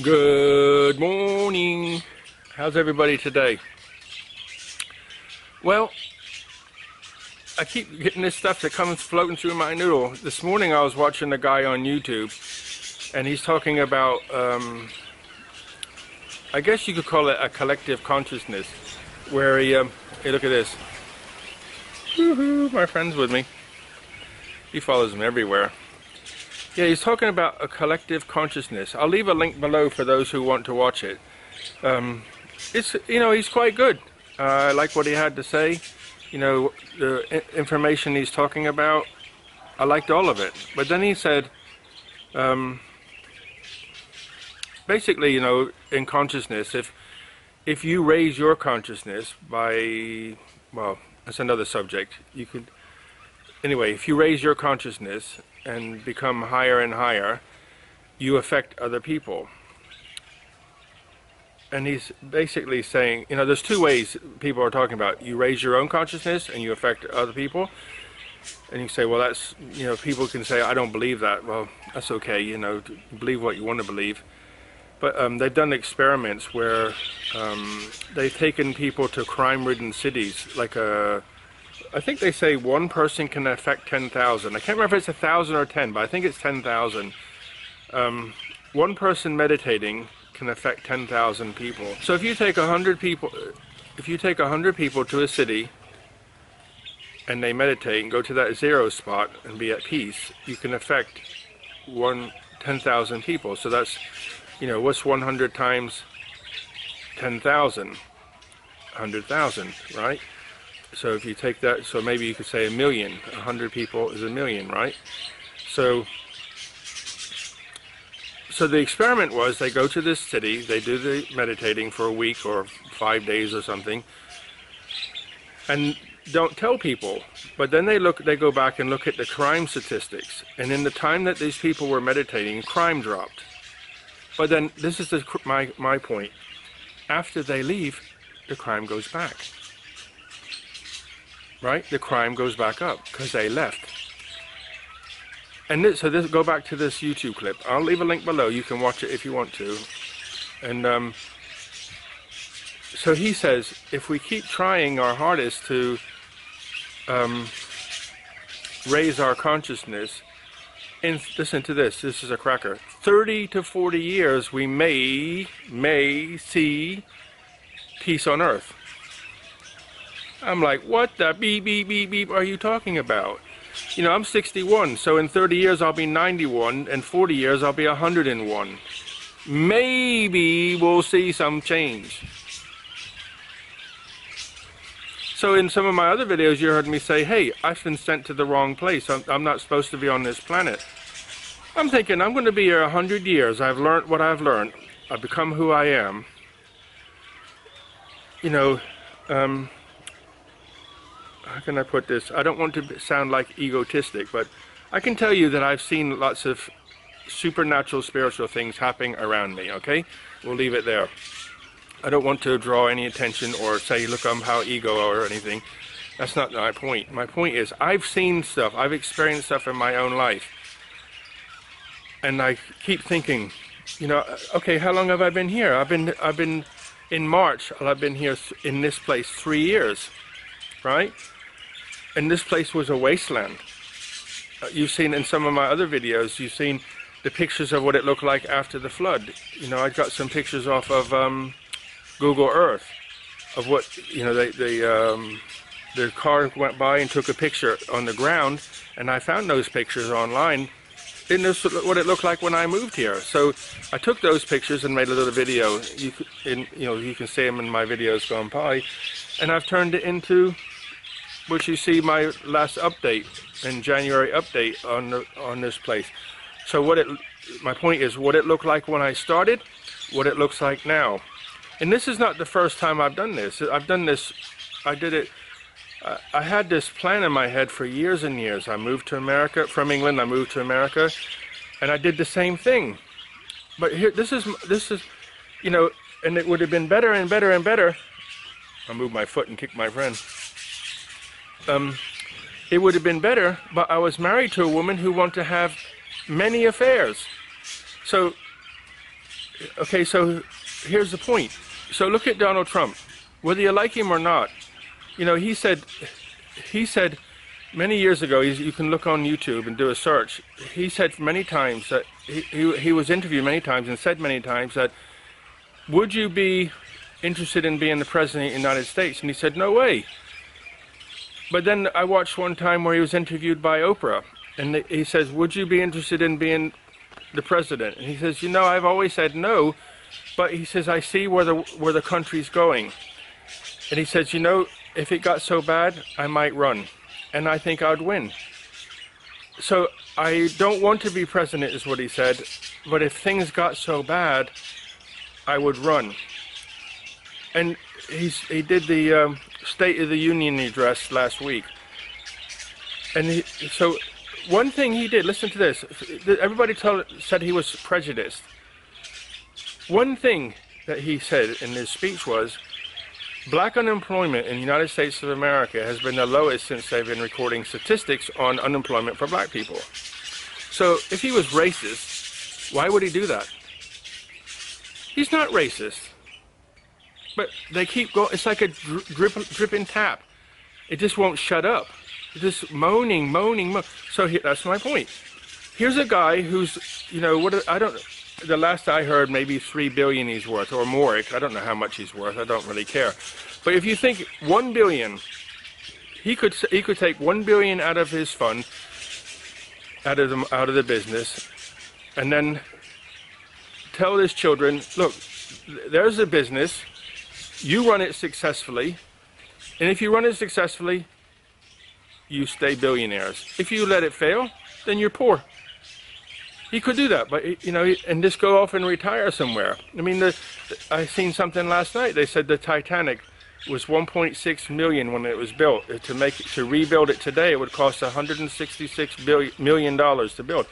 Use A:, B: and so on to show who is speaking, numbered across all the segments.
A: Good morning. How's everybody today? Well, I keep getting this stuff that comes floating through my noodle. This morning I was watching a guy on YouTube, and he's talking about, I guess you could call it a collective consciousness, where he, hey, look at this. Woohoo, my friend's with me. He follows me everywhere. Yeah, he's talking about a collective consciousness. I'll leave a link below for those who want to watch it. It's, he's quite good. I like what he had to say. The information he's talking about, I liked all of it. But then he said, basically, in consciousness, if you raise your consciousness by, well, that's another subject. Anyway, if you raise your consciousness and become higher and higher, you affect other people. And he's basically saying, there's two ways people are talking about. You raise your own consciousness and you affect other people. And you say, well, that's, people can say, I don't believe that. Well, that's okay, believe what you want to believe. But they've done experiments where they've taken people to crime-ridden cities, like I think they say one person can affect 10,000. I can't remember if it's 1,000 or 10, but I think it's 10,000. One person meditating can affect 10,000 people. So if you take 100 people, to a city and they meditate and go to that zero spot and be at peace, you can affect 10,000 people. So that's, what's 100 times 10,000? 100,000, right? So if you take that, so maybe you could say 1,000,000. 100 people is 1,000,000, right? So the experiment was they go to this city, they do the meditating for a week or 5 days or something, and don't tell people. But then they go back and look at the crime statistics, and in the time that these people were meditating, crime dropped. But then this is my point. After they leave, the crime goes back. Right? The crime goes back up because they left. And go back to this YouTube clip. I'll leave a link below. You can watch it if you want to. And so he says, if we keep trying our hardest to raise our consciousness, and listen to this. This is a cracker. 30 to 40 years, we may see peace on earth. I'm like, what the beep, beep, beep, beep are you talking about? I'm 61, so in 30 years I'll be 91, and 40 years I'll be 101. Maybe we'll see some change. So in some of my other videos you heard me say, hey, I've been sent to the wrong place. I'm not supposed to be on this planet. I'm thinking, I'm going to be here 100 years. I've learned what I've learned. I've become who I am. How can I put this? I don't want to sound like egotistic, but I can tell you that I've seen lots of supernatural, spiritual things happening around me, okay? We'll leave it there. I don't want to draw any attention or say, look, I'm how ego or anything. That's not my point. My point is, I've seen stuff, I've experienced stuff in my own life. And I keep thinking, okay, how long have I been here? I've been in March, I've been here in this place 3 years, right? And this place was a wasteland. You've seen in some of my other videos, you've seen the pictures of what it looked like after the flood. I got some pictures off of Google Earth of what, the car went by and took a picture on the ground, and I found those pictures online. And this is what it looked like when I moved here. So I took those pictures and made a little video. You can see them in my videos gone by, and I've turned it into, which you see my last update in January update on this place. So my point is, what it looked like when I started, what it looks like now. And this is not the first time I've done this. I've done this. I did it. I had this plan in my head for years and years. I moved to America from England. I moved to America, and I did the same thing. But here, this is, and it would have been better and better and better. I moved my foot and kicked my friend. It would have been better, but I was married to a woman who wanted to have many affairs. So okay, so here's the point. So look at Donald Trump. Whether you like him or not, you know, he said many years ago, you can look on YouTube and do a search. He said many times that he was interviewed many times and said many times that, would you be interested in being the president of the United States? And he said, no way. But then I watched one time where he was interviewed by Oprah, and he says, would you be interested in being the president? And he says, you know, I've always said no, but he says, I see where the country's going. And he says, you know, if it got so bad, I might run, and I think I'd win. So I don't want to be president, is what he said, but if things got so bad, I would run. And he did the State of the Union address last week. And so one thing he did, listen to this, everybody said he was prejudiced. One thing that he said in his speech was, black unemployment in the United States of America has been the lowest since they've been recording statistics on unemployment for black people. So if he was racist, why would he do that? He's not racist. But they keep going. It's like a dripping tap. It just won't shut up. It's just moaning. So that's my point. Here's a guy who's, you know, the last I heard, maybe $3 billion he's worth or more. I don't know how much he's worth. I don't really care. But if you think $1 billion, he could take $1 billion out of his fund, out of the business, and then tell his children, look, there's a business. You run it successfully, and if you run it successfully, you stay billionaires. If you let it fail, then you're poor. He could do that, but you know, and just go off and retire somewhere. I mean, I seen something last night. They said the Titanic was 1.6 million when it was built. To rebuild it today, it would cost $166 million to build.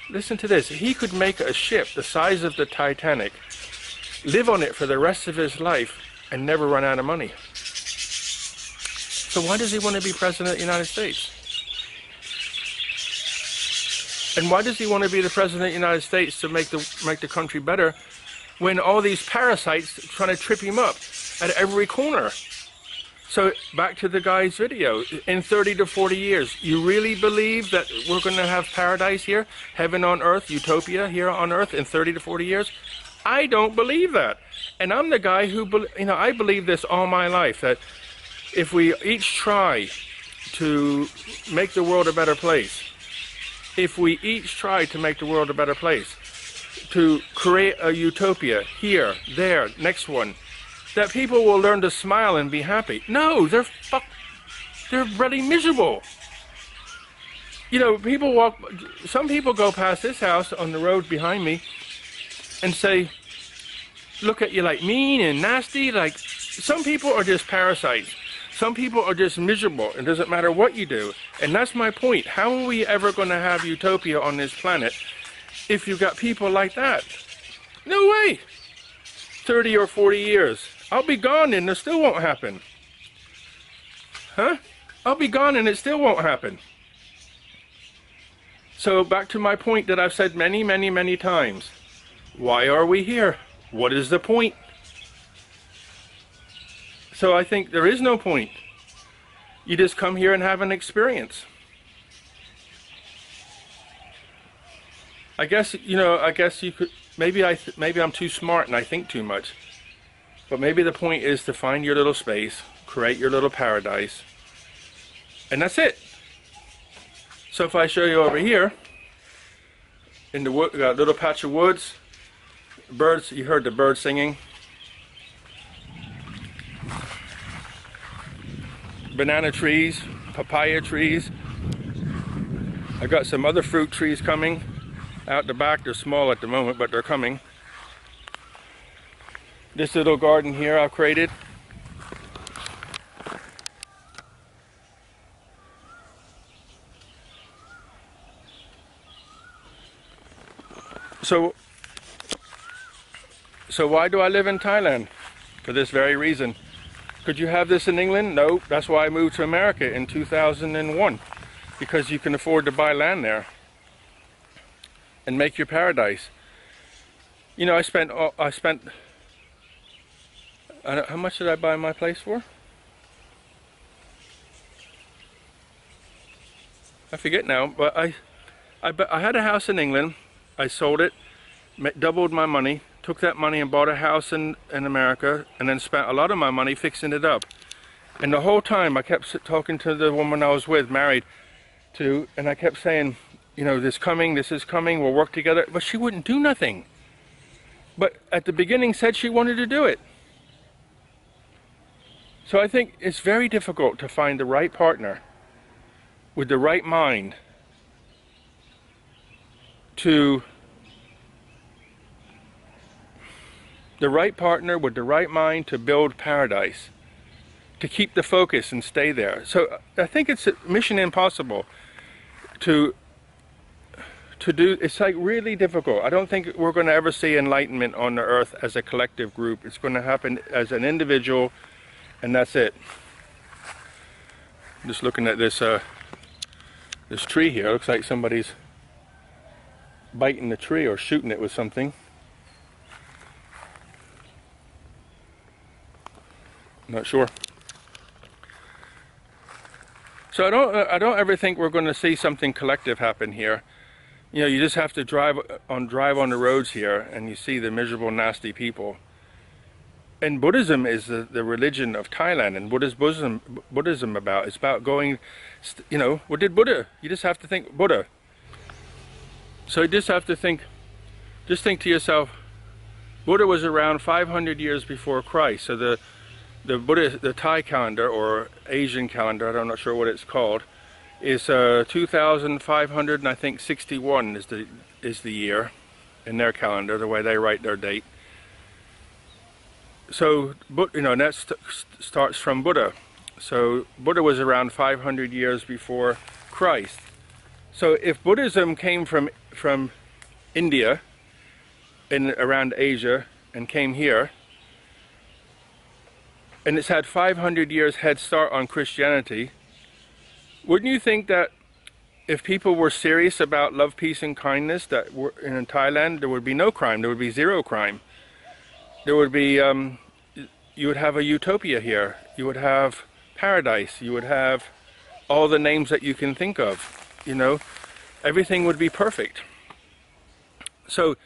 A: Listen to this. He could make a ship the size of the Titanic, live on it for the rest of his life, and never run out of money. So why does he want to be president of the United States? And why does he want to be the president of the United States to make the country better when all these parasites are trying to trip him up at every corner? So back to the guy's video, in 30 to 40 years, you really believe that we're going to have paradise here, heaven on earth, utopia here on earth in 30 to 40 years? I don't believe that. And I'm the guy who, you know, I believe this all my life, that if we each try to make the world a better place, if we each try to make the world a better place, to create a utopia here, there, next one, that people will learn to smile and be happy. No, they're really miserable. You know, some people go past this house on the road behind me and say, look at you like mean and nasty. Like, some people are just parasites. Some people are just miserable. It doesn't matter what you do. And that's my point. How are we ever going to have utopia on this planet if you've got people like that? No way. 30 or 40 years. I'll be gone and it still won't happen. Huh? I'll be gone and it still won't happen. So back to my point that I've said many, many, many times. Why are we here? What is the point? So I think there is no point. You just come here and have an experience. I guess, you know, you could, maybe I'm too smart and I think too much. But maybe the point is to find your little space, create your little paradise, and that's it. So if I show you over here, in the wood, we got a little patch of woods, birds, you heard the birds singing. Banana trees, papaya trees. I got some other fruit trees coming out the back. They're small at the moment, but they're coming. This little garden here I've created. So why do I live in Thailand? For this very reason. Could you have this in England? No, that's why I moved to America in 2001. Because you can afford to buy land there and make your paradise. You know, I spent, how much did I buy my place for? I forget now, but I had a house in England. I sold it, doubled my money, took that money and bought a house in America, and then spent a lot of my money fixing it up. And the whole time I kept talking to the woman I was with, married to, and I kept saying, you know, this is coming, we'll work together. But she wouldn't do nothing. But at the beginning said she wanted to do it. So I think it's very difficult to find the right partner with the right mind to build paradise, to keep the focus and stay there. So I think it's a mission impossible to do. It's like really difficult. I don't think we're going to ever see enlightenment on the earth as a collective group. It's going to happen as an individual, and that's it. I'm just looking at this this tree here. It looks like somebody's biting the tree or shooting it with something. Not sure. So I don't ever think we're going to see something collective happen here. You know, you just have to drive on the roads here, and you see the miserable, nasty people. And Buddhism is the religion of Thailand. And what is Buddhism about? It's about going, you know, what did Buddha? You just have to think Buddha. So you just have to think, just think to yourself, Buddha was around 500 years before Christ. So the Thai calendar, or Asian calendar, I'm not sure what it's called, is 2,500 and I think 61 is the year in their calendar, the way they write their date. So, you know, and that starts from Buddha. So Buddha was around 500 years before Christ. So if Buddhism came from India and around Asia and came here, and it's had 500 years head start on Christianity, wouldn't you think that if people were serious about love, peace, and kindness, that in Thailand there would be no crime, there would be zero crime. There would be, you would have a utopia here, you would have paradise, you would have all the names that you can think of, you know, everything would be perfect. So,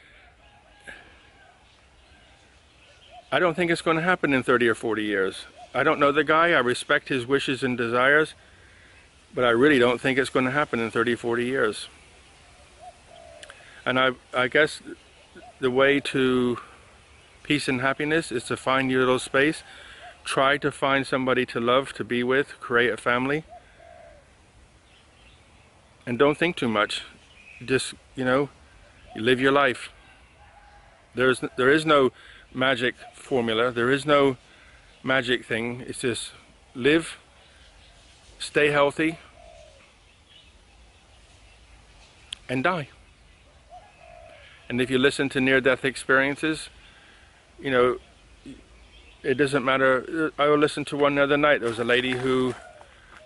A: I don't think it's going to happen in 30 or 40 years. I don't know the guy, I respect his wishes and desires, but I really don't think it's going to happen in 30 or 40 years. And I guess the way to peace and happiness is to find your little space, try to find somebody to love, to be with, create a family, and don't think too much. Just, you know, you live your life. There is no magic formula, there is no magic thing. It's just live, stay healthy, and die. And if you listen to near-death experiences, you know, it doesn't matter. I listened to one the other night. There was a lady who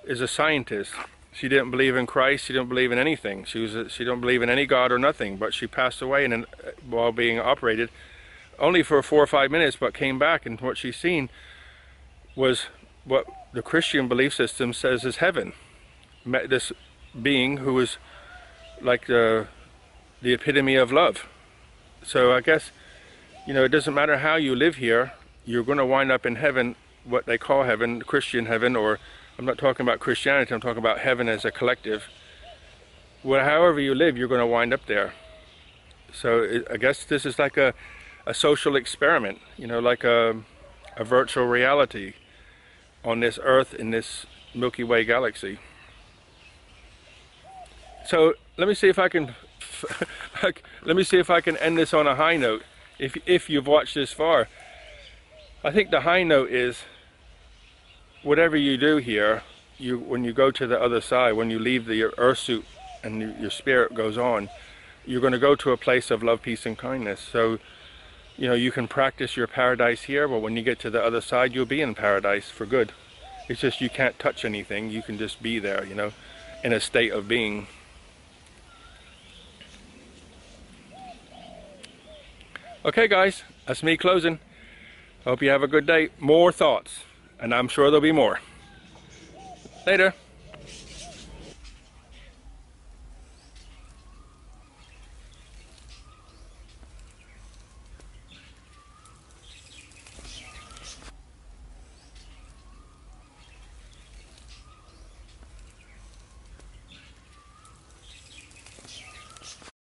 A: is a scientist. She didn't believe in Christ, she didn't believe in anything. She didn't believe in any God or nothing, but she passed away while being operated, only for 4 or 5 minutes, but came back, and what she's seen was what the Christian belief system says is heaven. Met this being who was like the epitome of love. So I guess, you know, it doesn't matter how you live here, you're going to wind up in heaven, what they call heaven, Christian heaven, or I'm not talking about Christianity, I'm talking about heaven as a collective. Well, however you live, you're going to wind up there. So I guess this is like a social experiment, you know, like a virtual reality on this earth in this Milky Way galaxy. So let me see if I can end this on a high note. If you've watched this far, I think the high note is, whatever you do here, when you go to the other side, when you leave the earth suit and your spirit goes on, you're going to go to a place of love, peace, and kindness. So, you know, you can practice your paradise here, but when you get to the other side, you'll be in paradise for good. It's just you can't touch anything, you can just be there, you know, in a state of being. Okay guys, that's me closing. Hope you have a good day. More thoughts, and I'm sure there'll be more. Later.